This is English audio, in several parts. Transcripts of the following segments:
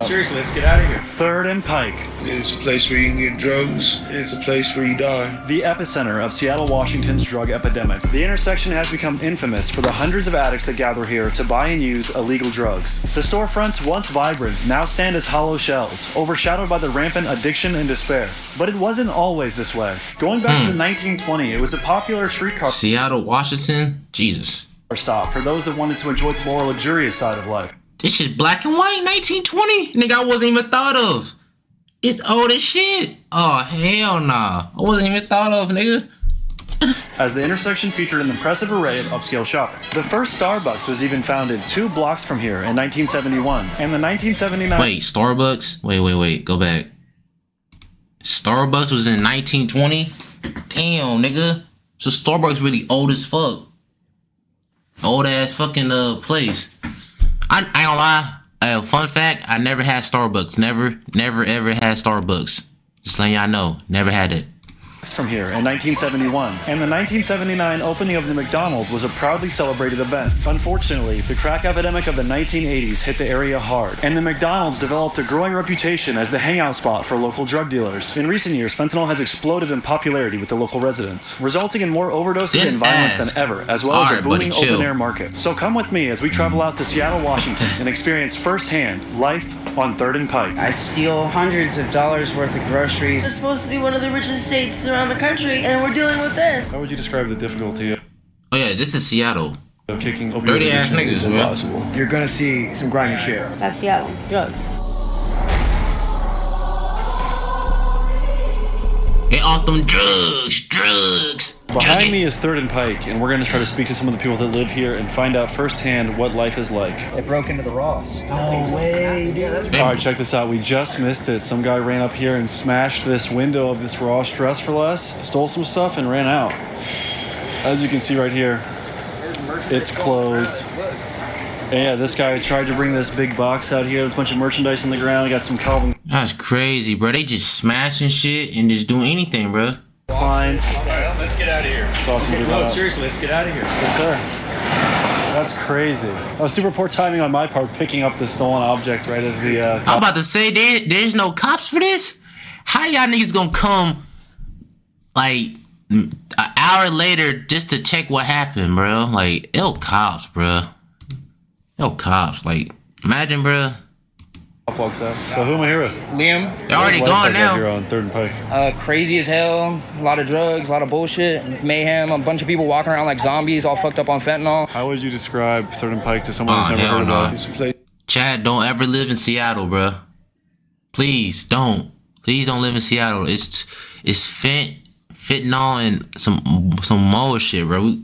Seriously, let's get out of here. 3rd and Pike. It's a place where you can get drugs. It's a place where you die. The epicenter of Seattle, Washington's drug epidemic. The intersection has become infamous for the hundreds of addicts that gather here to buy and use illegal drugs. The storefronts, once vibrant, now stand as hollow shells, overshadowed by the rampant addiction and despair. But it wasn't always this way. Going back to the 1920s, it was a popular streetcar Seattle, Washington, Jesus. stop for those that wanted to enjoy the more luxurious side of life. This shit black and white, 1920. Nigga, I wasn't even thought of. It's old as shit. Oh, hell nah. I wasn't even thought of, nigga. As the intersection featured an impressive array of upscale shopping. The first Starbucks was even founded 2 blocks from here in 1971, and the 1979... Wait, Starbucks? Wait, go back. Starbucks was in 1920? Damn, nigga. So Starbucks really old as fuck. Old ass fucking place. I ain't gonna lie. Fun fact, I never had Starbucks. Never ever had Starbucks. Just letting y'all know. Never had it. From here in 1971, and the 1979 opening of the McDonald's was a proudly celebrated event. Unfortunately, the crack epidemic of the 1980s hit the area hard, and the McDonald's developed a growing reputation as the hangout spot for local drug dealers. In recent years, fentanyl has exploded in popularity with the local residents, resulting in more overdoses and violence than ever, as well as a booming open-air market. So come with me as we travel out to Seattle, Washington, and experience firsthand life on 3rd and Pike. I steal hundreds of dollars worth of groceries. It's supposed to be one of the richest states around the country, and we're dealing with this. How would you describe the difficulty Oh yeah, this is Seattle. of kicking opioid Dirty ass addiction? niggas, bro. You're gonna see some grimy shit. That's Seattle. Drugs. Get off them drugs. Behind me is 3rd and Pike, and we're going to try to speak to some of the people that live here and find out firsthand what life is like. They broke into the Ross. No way, dude. Alright, check this out. We just missed it. Some guy ran up here and smashed this window of this Ross Dress for Less, stole some stuff, and ran out. As you can see right here, it's closed. And yeah, this guy tried to bring this big box out here. There's a bunch of merchandise on the ground. We got some Calvin That's crazy, bro. They just smashing shit and just doing anything, bro. Kleins. Alright, let's get out of here. Saw some people No, out. seriously, let's get out of here. Yes, sir. That's crazy. Oh, super poor timing on my part, picking up the stolen object right as the... I'm about to say, there's no cops for this? How y'all niggas gonna come, like, an hour later just to check what happened, bro? Like, ill cops, bro. Ill cops. Like, imagine, bro. walks out. So who am I here with? Liam. They're already gone now. Here on 3rd and Pike. Crazy as hell. A lot of drugs, a lot of bullshit, mayhem. A bunch of people walking around like zombies, all fucked up on fentanyl. How would you describe 3rd and Pike to someone who's never heard about it? Chad, don't ever live in Seattle, bro. Please don't. Please don't live in Seattle. It's fentanyl and some more shit, bro.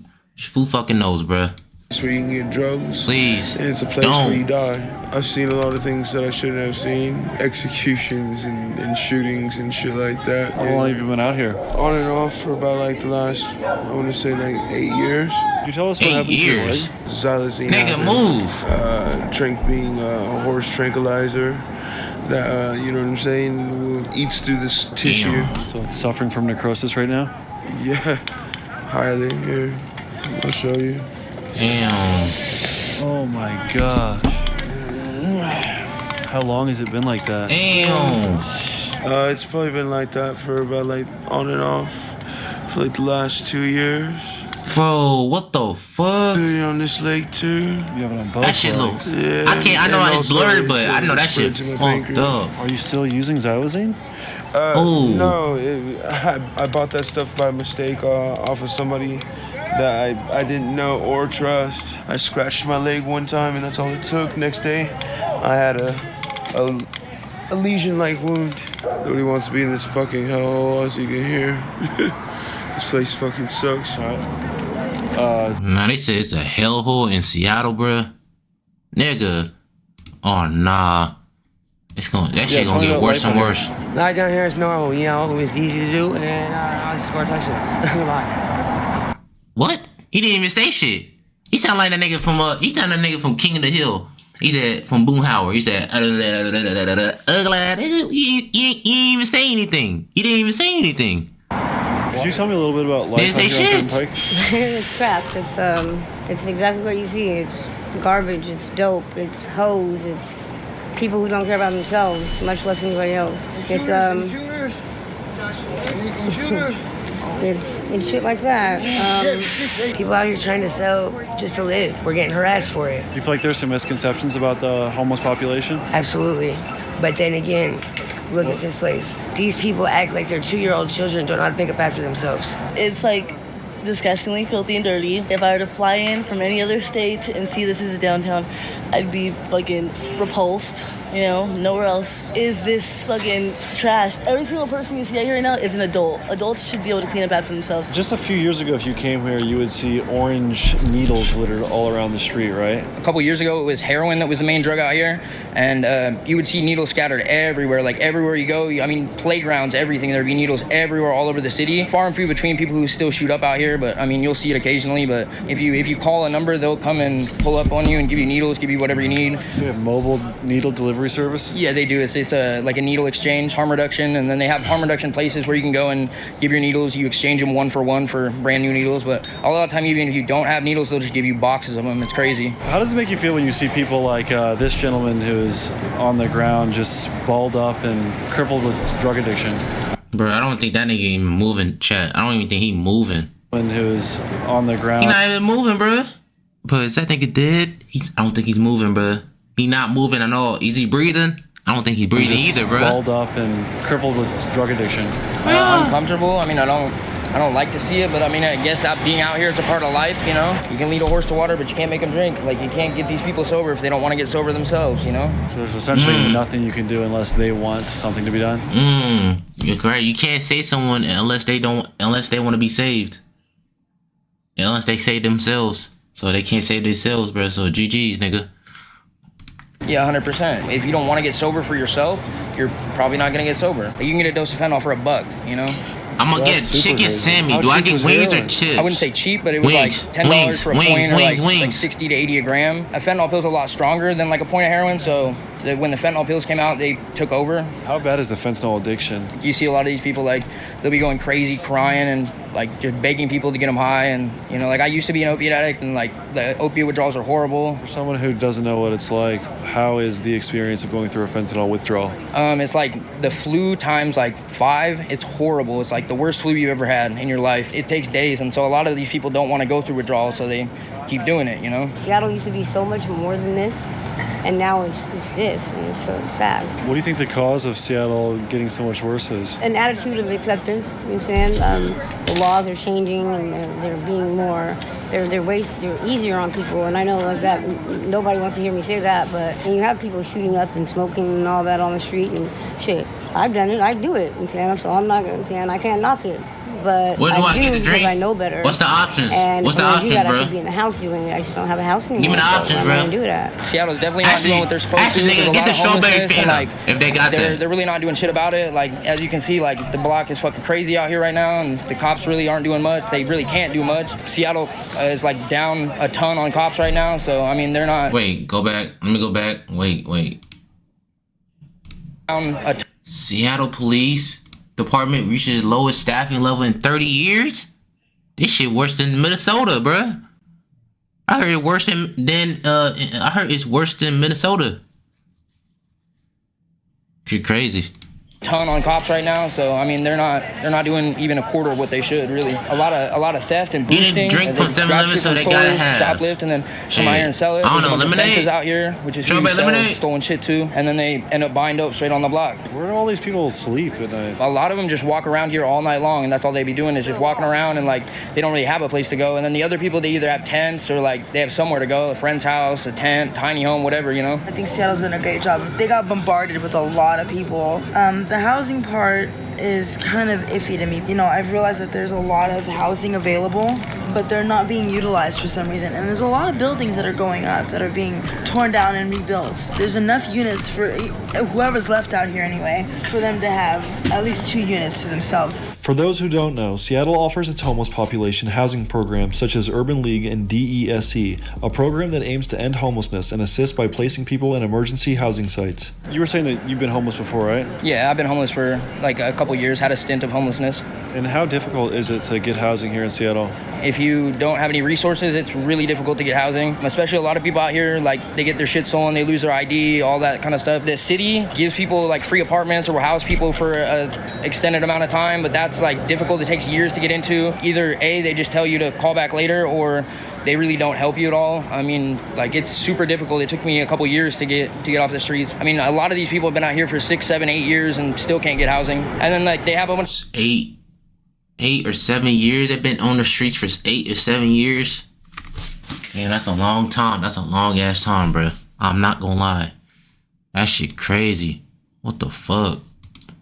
Who fucking knows, bro? It's where you can get drugs. Please. And it's a place where you die. I've seen a lot of things that I shouldn't have seen. Executions and shootings and shit like that. How long have you been out here? On and off for about like the last, I want to say like 8 years. Could you tell us what 8 happened years? to your leg? Xylazine. Nigga, move. Being a horse tranquilizer that, you know what I'm saying, eats through this tissue. Damn. So it's suffering from necrosis right now? Yeah, highly. Here, I'll show you. Damn. Oh my gosh. How long has it been like that? Damn. It's probably been like that for about like on and off for like the last 2 years. Bro, what the fuck? On this leg too. You have it on both That shit legs. looks. Yeah, I know and it's also blurry, but it's, I know that shit spread to my fucked pancreas. up. Are you still using xylazine? Oh. No, I bought that stuff by mistake off of somebody that I didn't know or trust. I scratched my leg one time and that's all it took. Next day, I had a lesion-like wound. Nobody wants to be in this fucking hellhole, as you can hear. This place fucking sucks. Nah, they say it's a hellhole in Seattle, bruh. Nigga. Oh, nah. That shit gonna get worse and worse. Life down here is normal, you know, it's easy to do, and I score touchdowns. What? He didn't even say shit. He sound like that nigga from King of the Hill. He said from Boomhauer. He said he didn't even say anything. He didn't even say anything. Could you tell me a little bit about life Didn't say on 3rd and shit. Pike? It's crap. It's exactly what you see. It's garbage. It's dope. It's hoes. It's people who don't care about themselves, much less anybody else. It's it's shit like that. People out here trying to sell just to live. We're getting harassed for it. Do you feel like there's some misconceptions about the homeless population? Absolutely. But then again, look at this place. These people act like their 2-year-old children don't know how to pick up after themselves. It's like disgustingly filthy and dirty. If I were to fly in from any other state and see this as a downtown, I'd be fucking repulsed. You know, nowhere else is this fucking trash. Every single person you see out here right now is an adult. Adults should be able to clean up after themselves. Just a few years ago, if you came here, you would see orange needles littered all around the street, right? A couple years ago, it was heroin that was the main drug out here, and you would see needles scattered everywhere. Like everywhere you go, I mean, playgrounds, everything. There'd be needles everywhere, all over the city. Far and few between people who still shoot up out here, but I mean, you'll see it occasionally. But if you call a number, they'll come and pull up on you and give you needles, give you whatever you need. So you have mobile needle delivery service? Yeah, they do. It's like a needle exchange, harm reduction, and then they have harm reduction places where you can go and give your needles. You exchange them 1 for 1 for brand new needles. But a lot of the time, even if you don't have needles, they'll just give you boxes of them. It's crazy. How does it make you feel when you see people like this gentleman who's on the ground just balled up and crippled with drug addiction? Bro, I don't think that nigga even moving, chat. I don't even think he moving. Who's on the ground. He not even moving, bro. But is that nigga dead? I don't think he's moving, bro. He not moving at all. Is he breathing? I don't think he's breathing either, bro. Balled up and crippled with drug addiction. Uncomfortable. I mean, I don't like to see it, but I mean, I guess being out here is a part of life, you know? You can lead a horse to water, but you can't make them drink. Like, you can't get these people sober if they don't want to get sober themselves, you know? So there's essentially nothing you can do unless they want something to be done? You're correct. You can't save someone unless they want to be saved. Unless they save themselves. So they can't save themselves, bro. So GG's, nigga. Yeah, 100%. If you don't want to get sober for yourself, you're probably not going to get sober. Like, you can get a dose of fentanyl for $1, you know? I'm gonna get chicken Sammy. Do I get wings or chips? I wouldn't say cheap, but it was like $10 for a point, or like 60 to 80 a gram. A fentanyl pill's a lot stronger than like a point of heroin, so when the fentanyl pills came out, they took over. How bad is the fentanyl addiction? You see a lot of these people, like, they'll be going crazy, crying, and like just begging people to get them high. And you know, like, I used to be an opiate addict, and like the opiate withdrawals are horrible. For someone who doesn't know what it's like, how is the experience of going through a fentanyl withdrawal? It's like the flu times like 5. It's horrible. It's like the worst flu you've ever had in your life. It takes days, and so a lot of these people don't want to go through withdrawals, so they keep doing it, you know? Seattle used to be so much more than this, and now it's this, and it's so sad. What do you think the cause of Seattle getting so much worse is? An attitude of acceptance, you know what I'm saying? The laws are changing, and they're being more, they're easier on people, and I know like that, nobody wants to hear me say that, but when you have people shooting up and smoking and all that on the street and shit, I've done it, I do it, you know what I'm saying? So I'm not going to, I can't knock it. But what do I get to drink? I know better. What's the options? And what's the options, I bro? could be in the house doing it. I just don't have a house anymore. Give me the options, bro. Do that. Seattle's definitely not doing what they're supposed to. Nigga, get the strawberry fan like, if they got that. They're really not doing shit about it. Like, as you can see, like, the block is fucking crazy out here right now, and the cops really aren't doing much. They really can't do much. Seattle is like down a ton on cops right now, so I mean, they're not. Wait, go back. Let me go back. Wait. Seattle Police Department reaches its lowest staffing level in 30 years? This shit worse than Minnesota, bruh. I heard it's worse than Minnesota. You're crazy. Ton on cops right now, so I mean, they're not doing even a quarter of what they should, really. A lot of theft and boosting. You didn't drink from 7-Eleven, so they gotta have shoplift, and then come out here and sell it. I don't know, lemonade out here, which is huge, sell stolen shit too, and then they end up buying dope straight on the block. Where do all these people sleep at night? A lot of them just walk around here all night long, and that's all they be doing is just walking around, and like they don't really have a place to go. And then the other people, they either have tents or like they have somewhere to go, a friend's house, a tent, tiny home, whatever, you know. I think Seattle's done a great job. They got bombarded with a lot of people. The housing part is kind of iffy to me. You know, I've realized that there's a lot of housing available, but they're not being utilized for some reason. And there's a lot of buildings that are going up that are being torn down and rebuilt. There's enough units for whoever's left out here anyway, for them to have at least 2 units to themselves. For those who don't know, Seattle offers its homeless population housing programs such as Urban League and DESE, a program that aims to end homelessness and assist by placing people in emergency housing sites. You were saying that you've been homeless before, right? Yeah, I've been homeless for like a couple years, had a stint of homelessness. And how difficult is it to get housing here in Seattle? If if you don't have any resources, it's really difficult to get housing. Especially a lot of people out here, like they get their shit stolen, they lose their ID, all that kind of stuff. The city gives people like free apartments or will house people for an extended amount of time, but that's like difficult. It takes years to get into. Either A, they just tell you to call back later, or they really don't help you at all. I mean, like it's super difficult. It took me a couple years to get off the streets. I mean, a lot of these people have been out here for 6, 7, 8 years and still can't get housing. And then like they have a bunch. 8 or 7 years. They've been on the streets for 8 or 7 years. Man, that's a long time. That's a long ass time, bro. I'm not gonna lie. That shit crazy. What the fuck?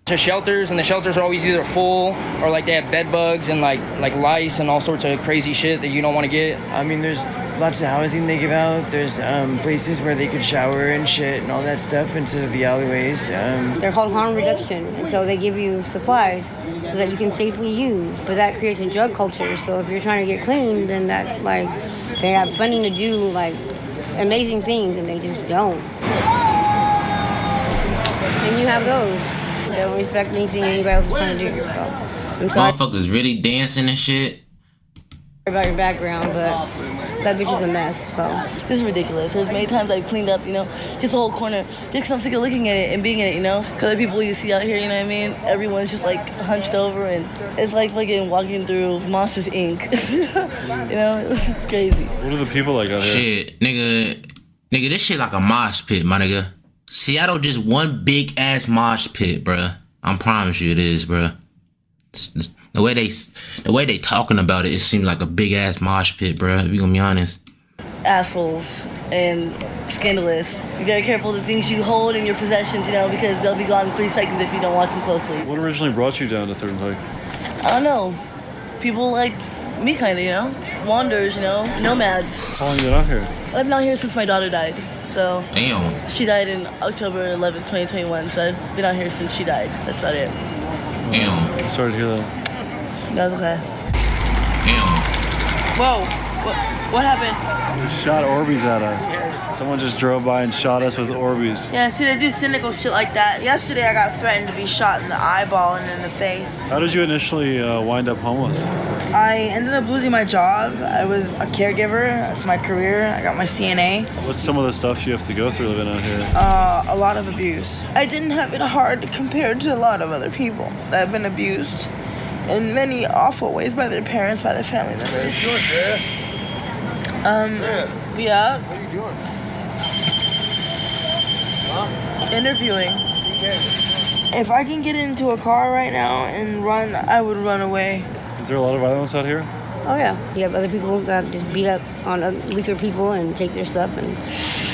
To shelters, and the shelters are always either full or like they have bed bugs and like lice and all sorts of crazy shit that you don't want to get. I mean, there's lots of housing they give out. There's places where they could shower and shit and all that stuff instead of the alleyways. They're called harm reduction, and so they give you supplies so that you can safely use. But that creates a drug culture. So if you're trying to get clean, then that like they have funding to do like amazing things, and they just don't. And you have those. They don't respect anything anybody else is trying to do. So Motherfuckers really dancing and shit. About your background, but that bitch is a mess. So this is ridiculous. There's many times I've cleaned up, just a whole corner, just because I'm sick of looking at it and being in it, because the people you see out here, you know what I mean? Everyone's just like hunched over, and it's like fucking walking through Monsters Inc. It's crazy. What are the people like out here? Shit, nigga, this shit like a mosh pit, my nigga. Seattle just one big ass mosh pit, bruh. I promise you it is, bruh. The way they talking about it, it seems like a big ass mosh pit, bruh. If you gonna be honest. Assholes and scandalous. You gotta be careful the things you hold in your possessions, because they'll be gone in 3 seconds if you don't watch them closely. What originally brought you down to 3rd and Pike? I don't know. People like me, kind of, wanderers, nomads. How long you been out here? I've been out here since my daughter died. So damn. She died in October 11th, 2021. So I've been out here since she died. That's about it. Damn. I'm sorry to hear that. That's okay. Damn. Whoa. What happened? They shot Orbeez at us. Someone just drove by and shot us with Orbeez. Yeah, see, they do cynical shit like that. Yesterday, I got threatened to be shot in the eyeball and in the face. How did you initially wind up homeless? I ended up losing my job. I was a caregiver. That's my career. I got my CNA. What's some of the stuff you have to go through living out here? A lot of abuse. I didn't have it hard compared to a lot of other people that have been abused in many awful ways by their parents, by their family members. What are you doing, Dad? Yeah. What are you doing? Interviewing. If I can get into a car right now and run, I would run away. Is there a lot of violence out here? Oh yeah, you have other people that just beat up on weaker people and take their stuff, and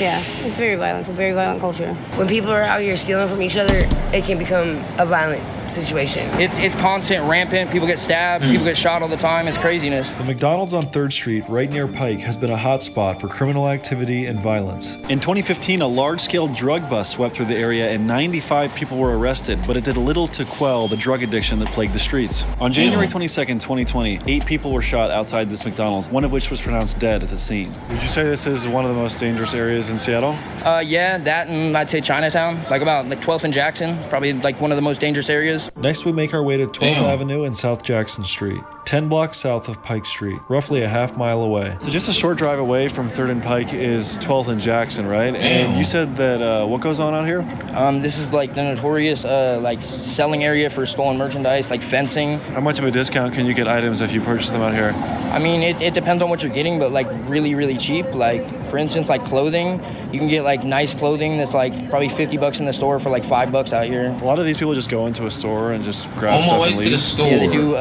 yeah, it's very violent. It's a very violent culture. When people are out here stealing from each other, it can become a violent situation. It's constant, rampant. People get stabbed, people get shot all the time. It's craziness. The McDonald's on 3rd Street, right near Pike, has been a hotspot for criminal activity and violence. In 2015, a large-scale drug bust swept through the area and 95 people were arrested, but it did little to quell the drug addiction that plagued the streets. On January 22nd, 2020, 8 people were shot outside this McDonald's, one of which was pronounced dead at the scene. Would you say this is one of the most dangerous areas in Seattle? Yeah, that and I'd say Chinatown, like 12th and Jackson, probably like one of the most dangerous areas. Next, we make our way to 12th Avenue and South Jackson Street, 10 blocks south of Pike Street, roughly a half mile away. So just a short drive away from 3rd and Pike is 12th and Jackson, right? And you said that, what goes on out here? This is like the notorious selling area for stolen merchandise, like fencing. How much of a discount can you get items if you purchase them out here? I mean, it depends on what you're getting, but like really, really cheap. Like for instance, like clothing, you can get like nice clothing that's like probably $50 in the store for like $5 out here. A lot of these people just go into a store and just grab stuff and leave. To the store. Yeah, they do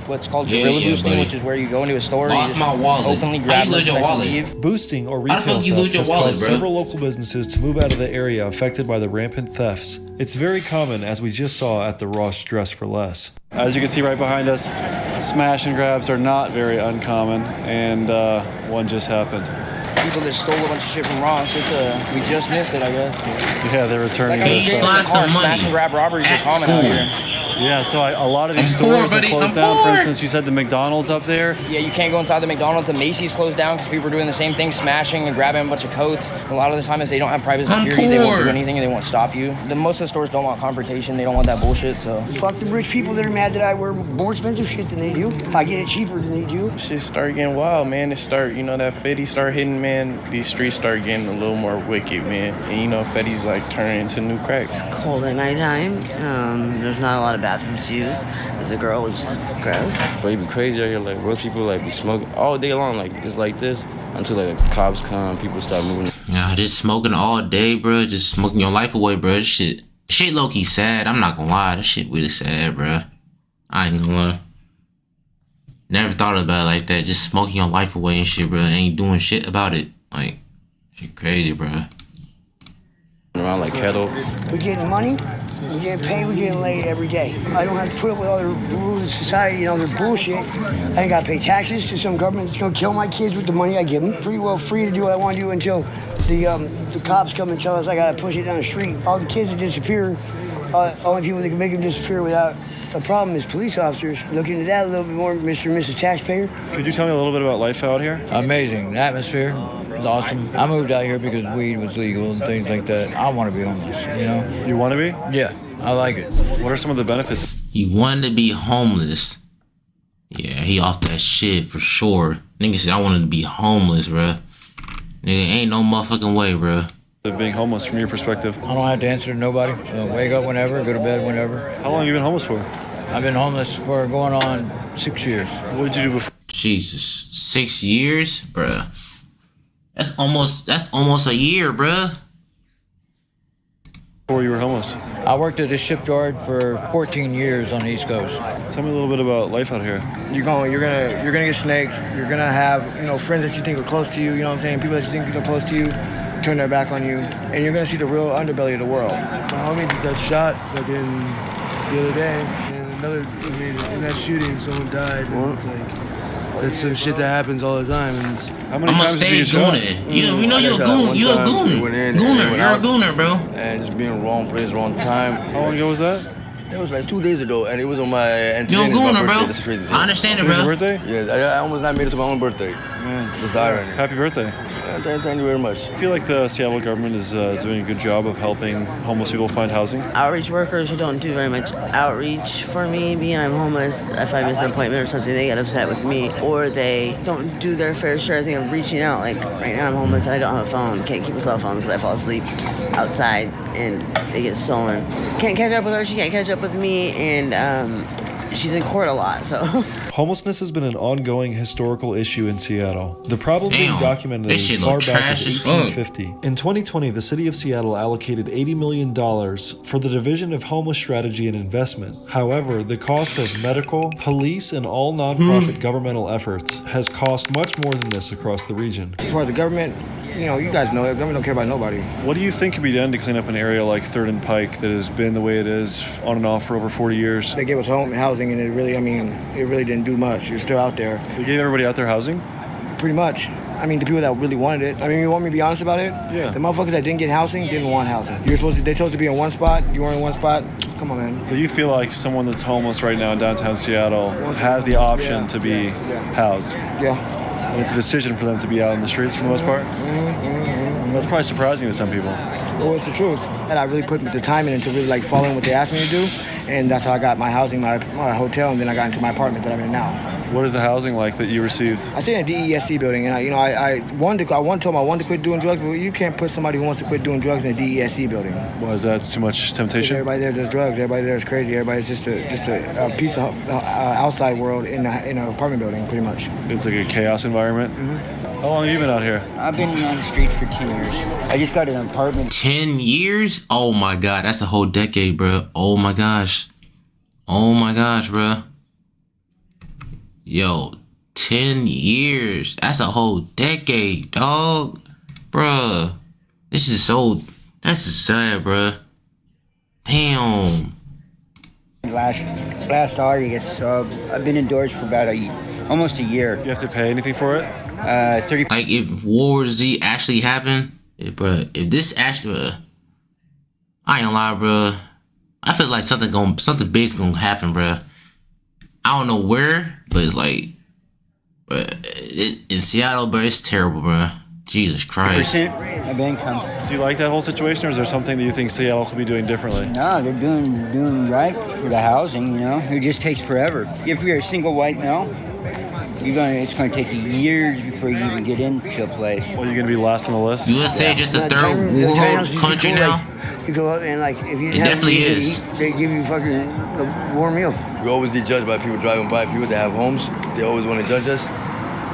what's called gorilla boosting, which is where you go into a store, you just openly grab merchandise and leave. Boosting or retail theft has caused several local businesses to move out of the area affected by the rampant thefts. It's very common, as we just saw at the Ross Dress for Less. As you can see right behind us, smash and grabs are not very uncommon, and one just happened. People that stole a bunch of shit from Ross, we just missed it, I guess. Yeah, they're returning like this. Smash and grab robberies are common out here. Yeah, so a lot of these I'm poor, stores have buddy. closed I'm down. For poor. instance, you said the McDonald's up there. Yeah, you can't go inside the McDonald's. The Macy's closed down because people are doing the same thing, smashing and grabbing a bunch of coats. A lot of the time, if they don't have private I'm security, they won't poor. do anything and they won't stop you. Most of the stores don't want confrontation. They don't want that bullshit, so. Fuck the rich people that are mad that I wear more expensive shit than they do. I get it cheaper than they do. Shit start getting wild, man. It start, you know, that Fetty start hitting, man. These streets start getting a little more wicked, man. And you know, Fetty's like turning into new cracks. Cold at nighttime. There's not a lot of bathrooms to use. There's a girl, which is gross. But it be crazy out here. Like most people like be smoking all day long. Like it's like this until like cops come, people start moving. Nah, just smoking all day, bro. Just smoking your life away, bro. This shit low key sad. I'm not gonna lie. This shit really sad, bro. I ain't gonna lie. Never thought about it like that. Just smoking your life away and shit, bro. Ain't doing shit about it. Like, shit crazy, bro. Around like kettle. We're getting money, we're getting paid, we're getting laid every day. I don't have to put up with all the rules of society and all their bullshit. I ain't gotta pay taxes to some government that's gonna kill my kids with the money I give them. Pretty well free to do what I want to do until the cops come and tell us I gotta push it down the street. All the kids that disappear, only people that can make them disappear without a problem is police officers. Look into that a little bit more, Mr. and Mrs. Taxpayer. Could you tell me a little bit about life out here? Amazing. The atmosphere is awesome. I moved out here because weed was legal and things like that. I want to be homeless, you know? You want to be? Yeah, I like it. What are some of the benefits? He wanted to be homeless. Yeah, he off that shit for sure. Nigga said I wanted to be homeless, bro. Nigga, ain't no motherfucking way, bro. Of being homeless from your perspective? I don't have to answer to nobody. So wake up whenever, go to bed whenever. How long have you been homeless for? I've been homeless for going on 6 years. What did you do before? Jesus, 6 years, bruh. That's almost a year, bruh. Before you were homeless? I worked at a shipyard for 14 years on the East Coast. Tell me a little bit about life out here. You're gonna get snaked. You're gonna have, you know, friends that you think are close to you. You know what I'm saying? People that you think are close to you turn their back on you, and you're gonna see the real underbelly of the world. My homie just got shot fucking the other day, and in that shooting, someone died. And it's like, that's some shit that happens all the time. And how many times did you get shot? We know you're a goon. You're a goon. You're a gooner, bro. And just being wrong place, wrong time. How long ago was that? It was like 2 days ago, and it was on my. You're a gooner, bro. That's crazy. I understand it, bro. Your birthday? Yes, I almost not made it to my own birthday. Man, just died right now. Happy birthday. Thank you very much. I feel like the Seattle government is doing a good job of helping homeless people find housing. Outreach workers who don't do very much outreach for me, being I'm homeless, if I miss an appointment or something, they get upset with me, or they don't do their fair share, I think, of reaching out. Like, right now I'm homeless and I don't have a phone, can't keep a cell phone because I fall asleep outside and they get stolen. Can't catch up with her, she can't catch up with me, and she's in court a lot, so. Homelessness has been an ongoing historical issue in Seattle. The problem being documented as far back as 1850. In 2020, the city of Seattle allocated $80 million for the Division of Homeless Strategy and Investment. However, the cost of medical, police, and all nonprofit governmental efforts has cost much more than this across the region. As far as the government, you know, you guys know it. Government don't care about nobody. What do you think could be done to clean up an area like 3rd and Pike that has been the way it is on and off for over 40 years? They gave us housing, and it really didn't do much. You're still out there. They gave everybody out there housing? Pretty much. I mean, the people that really wanted it. I mean, you want me to be honest about it? Yeah. The motherfuckers that didn't get housing didn't want housing. They're supposed to be in one spot. You weren't in one spot. Come on, man. So you feel like someone that's homeless right now in downtown Seattle has the option to be housed? Yeah. And it's a decision for them to be out in the streets for the most part? That's probably surprising to some people. Well, it's the truth. And I really put the time in to really like follow what they asked me to do. And that's how I got my housing, my hotel, and then I got into my apartment that I'm in now. What is the housing like that you received? I stay in a DESC building, and I wanted to quit doing drugs, but you can't put somebody who wants to quit doing drugs in a DESC building. Why is that too much temptation? Everybody there does drugs. Everybody there is crazy. Everybody's just a piece of outside world in an apartment building, pretty much. It's like a chaos environment. Mm-hmm. How long have you been out here? I've been on the streets for 10 years. I just got an apartment. 10 years? Oh my god, that's a whole decade, bro. Oh my gosh. Oh my gosh, bro. Yo, 10 years. That's a whole decade, dog. Bruh. That's just sad, bruh. Damn. Last August, so I've been indoors for about almost a year. You have to pay anything for it? 30. Like, if World War Z actually happened, if this actually, I ain't gonna lie, bruh. I feel like something big's gonna happen, bro. I don't know where, but it's like, in Seattle, bro, it's terrible, bro. Jesus Christ. Of income. Do you like that whole situation, or is there something that you think Seattle could be doing differently? No, they're doing right for the housing. You know, it just takes forever. If you're a single white male, it's gonna take you years before you even get into a place. Well, you're gonna be last on the list. USA just a third world country now. You go up and like if you It definitely is. They give you fucking a warm meal. We always get judged by people driving by, people that have homes. They always want to judge us,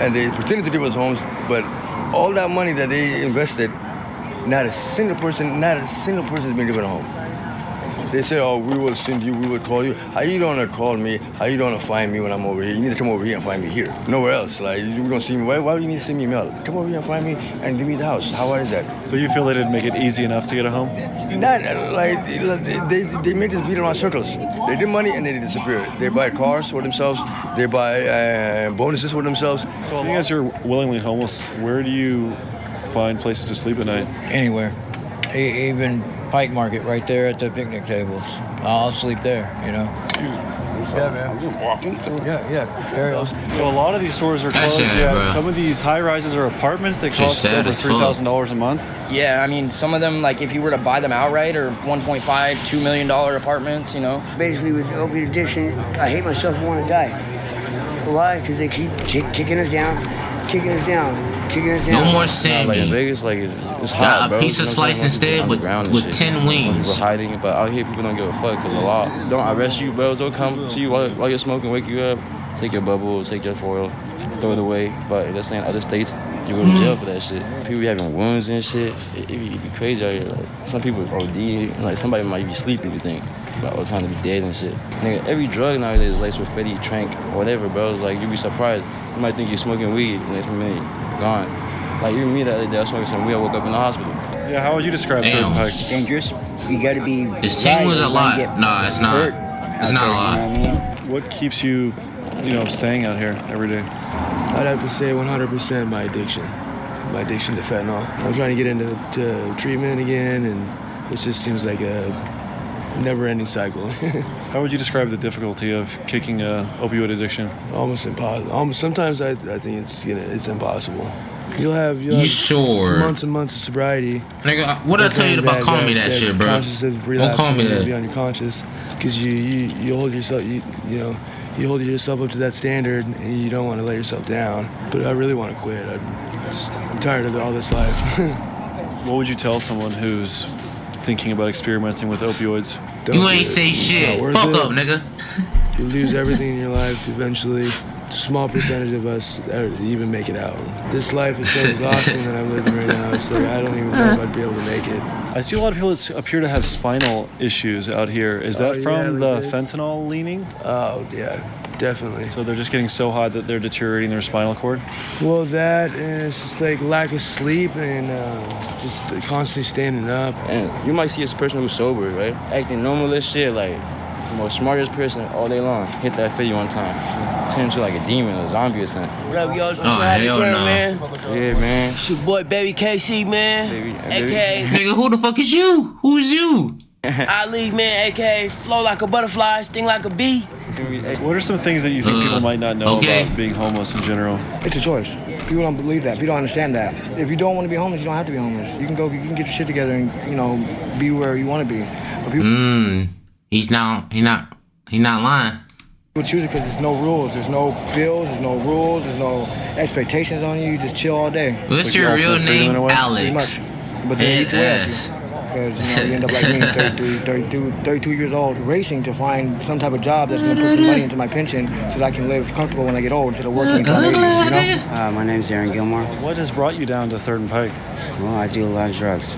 and they pretend to give us homes, but all that money that they invested, not a single person has been given a home. They say, oh, we will send you, we will call you. How you gonna call me? How you gonna find me when I'm over here? You need to come over here and find me here. Nowhere else. Like, you don't see me. Why do you need to send me a mail? Come over here and find me and give me the house. How hard is that? So you feel they didn't make it easy enough to get a home? Not like, they made us beat around circles. They did money and they disappear. They buy cars for themselves. They buy bonuses for themselves. So you guys are willingly homeless. Where do you find places to sleep at night? Anywhere. Even Pike Market right there at the picnic tables. I'll sleep there, you know. Yeah, man. I'm just walking through. Yeah. Very awesome. So a lot of these stores are closed. Some of these high rises are apartments. They cost over $3,000 a month. Yeah, I mean, some of them, like if you were to buy them outright, are $1.5, $2 million apartments, you know. Basically, with opiate addiction, I hate myself and want to die. Why? Because they keep kicking us down. No more Sammy. Like in Vegas, like it's hot, got a bro. piece of slice instead with 10 wings. People hiding, but out here people don't give a fuck because the law don't arrest you, bro. They'll come to you while you're smoking, wake you up, take your bubble, take your foil, throw it away. But that's in other states, you go to jail for that shit. People be having wounds and shit. It be crazy out here. Like, some people OD, like somebody might be sleeping. You think about all the time to be dead and shit. Nigga, every drug nowadays is laced with Fetty, Trank, whatever, bro. It's like you be surprised. You might think you're smoking weed, next minute gone. Like even me the other day, I was smoking some weed. I woke up in the hospital. Yeah, how would you describe Third Pike? It's dangerous. You got to be. His team was a lot. No, it's not. It's not a lot. You know what I mean? What keeps you, staying out here every day? I'd have to say 100% my addiction to fentanyl. I'm trying to get into treatment again, and it just seems like a never-ending cycle. How would you describe the difficulty of kicking opioid addiction? Almost impossible. Sometimes I think it's impossible. You'll have sure months and months of sobriety. Nigga, what did I tell you about calling me that shit, bro? Don't call me that. Be on your conscious, because you hold yourself you hold yourself up to that standard, and you don't want to let yourself down. But I really want to quit. I'm tired of all this life. What would you tell someone who's thinking about experimenting with opioids? You ain't say shit. Fuck up, nigga. You lose everything in your life eventually. Small percentage of us even make it out. This life is so exhausting that I'm living right now. It's like I don't even know if I'd be able to make it. I see a lot of people that appear to have spinal issues out here. Is that from the fentanyl leaning? Oh, yeah, definitely. So they're just getting so high that they're deteriorating their spinal cord? Well, that, and it's just like lack of sleep and just constantly standing up. And you might see this person who's sober, right? Acting normal as shit, like the most smartest person all day long. Hit that 50 one time. Turn into like a demon, a zombie or something. What up, y'all? Hell no. Man? Yeah, man. It's your boy, Baby KC, man. AKA. Nigga, who the fuck is you? Who is you? Ali, man, AKA flow like a butterfly, sting like a bee. What are some things that you think people might not know about being homeless in general? It's a choice. People don't believe that. People don't understand that. If you don't want to be homeless, you don't have to be homeless. You can get your shit together and, be where you want to be. But people, He's not lying. People choose it because there's no rules. There's no bills. There's no rules. There's no expectations on you. You just chill all day. What's your real name? Alex. But they eat away at you. Because you end up like me, 32 years old, racing to find some type of job that's going to put some money into my pension so that I can live comfortable when I get old instead of working until I'm 80, My name's Aaron Gilmore. What has brought you down to 3rd and Pike? Well, I do a lot of drugs.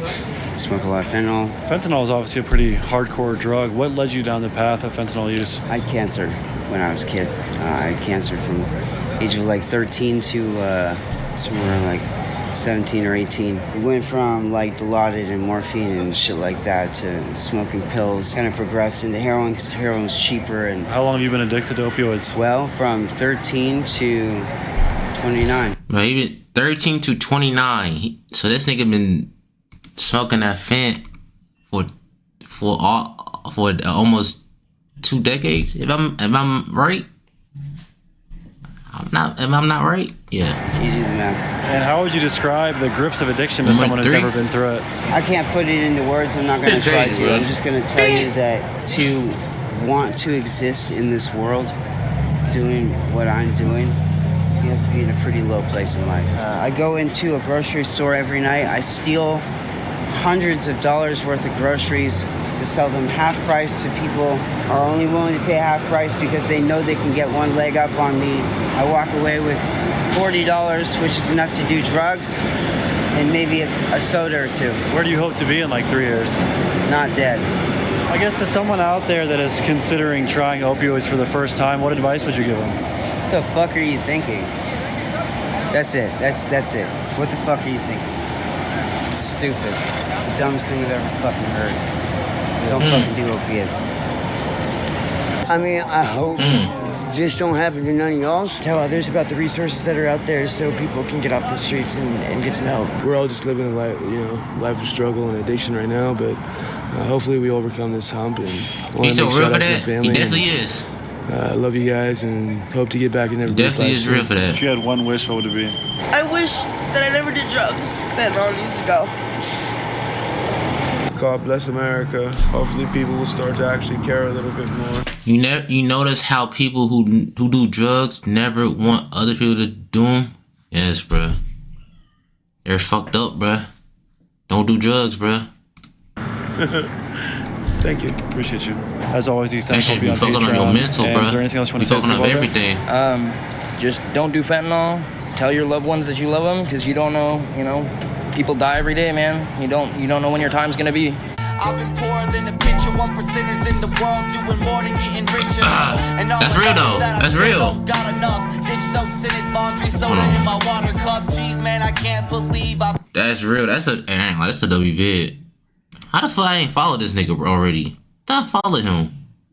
Smoke a lot of fentanyl. Fentanyl is obviously a pretty hardcore drug. What led you down the path of fentanyl use? I had cancer when I was a kid. I had cancer from age of like 13 to somewhere like 17 or 18. We went from like Dilaudid and morphine and shit like that to smoking pills. Kind of progressed into heroin because heroin was cheaper. And how long have you been addicted to opioids? Well, from 13 to 29. Well, even 13 to 29. So this nigga been smoking that fent for for almost 2 decades. If I'm right. I'm not right? Yeah. You do the math. And how would you describe the grips of addiction to someone who's never been through it? I can't put it into words. I'm not going to try to. I'm just going to tell you that to want to exist in this world, doing what I'm doing, you have to be in a pretty low place in life. I go into a grocery store every night. I steal hundreds of dollars worth of groceries to sell them half price to people who are only willing to pay half price because they know they can get one leg up on me. I walk away with $40, which is enough to do drugs and maybe a soda or two. Where do you hope to be in like 3 years? Not dead. I guess to someone out there that is considering trying opioids for the first time, what advice would you give them? What the fuck are you thinking? That's it. That's it. What the fuck are you thinking? It's stupid. It's the dumbest thing I've ever fucking heard. Don't fucking do opiates. I mean, I hope this don't happen to none of y'all. Tell others about the resources that are out there so people can get off the streets and get some help. We're all just living a life, life of struggle and addiction right now, but hopefully we overcome this hump. And he's so real for that. He definitely is. I love you guys and hope to get back in everybody's life. Definitely is real for that. If you had one wish, what would it be? I wish that I never did drugs. Fentanyl needs to go. God bless America. Hopefully people will start to actually care a little bit more. You notice how people who do drugs never want other people to do them? Yes, bruh. They're fucked up, bruh. Don't do drugs, bruh. Thank you. Appreciate you. As always, these things will be on Patreon. On your mental, bruh. Is there anything else you want to say? Fucking up everything. Just don't do fentanyl. Tell your loved ones that you love them, because you don't know, people die every day, man. You don't know when your time's gonna be. I've been poorer than the picture, 1%ers in the world doing more than getting richer. And all that's real though. That's real. Got enough. Dish soap, scented laundry, soda in my water cup. Jeez, man, I can't believe I. That's real. That's a W vid. How the fuck I ain't followed this nigga already? I thought I followed him.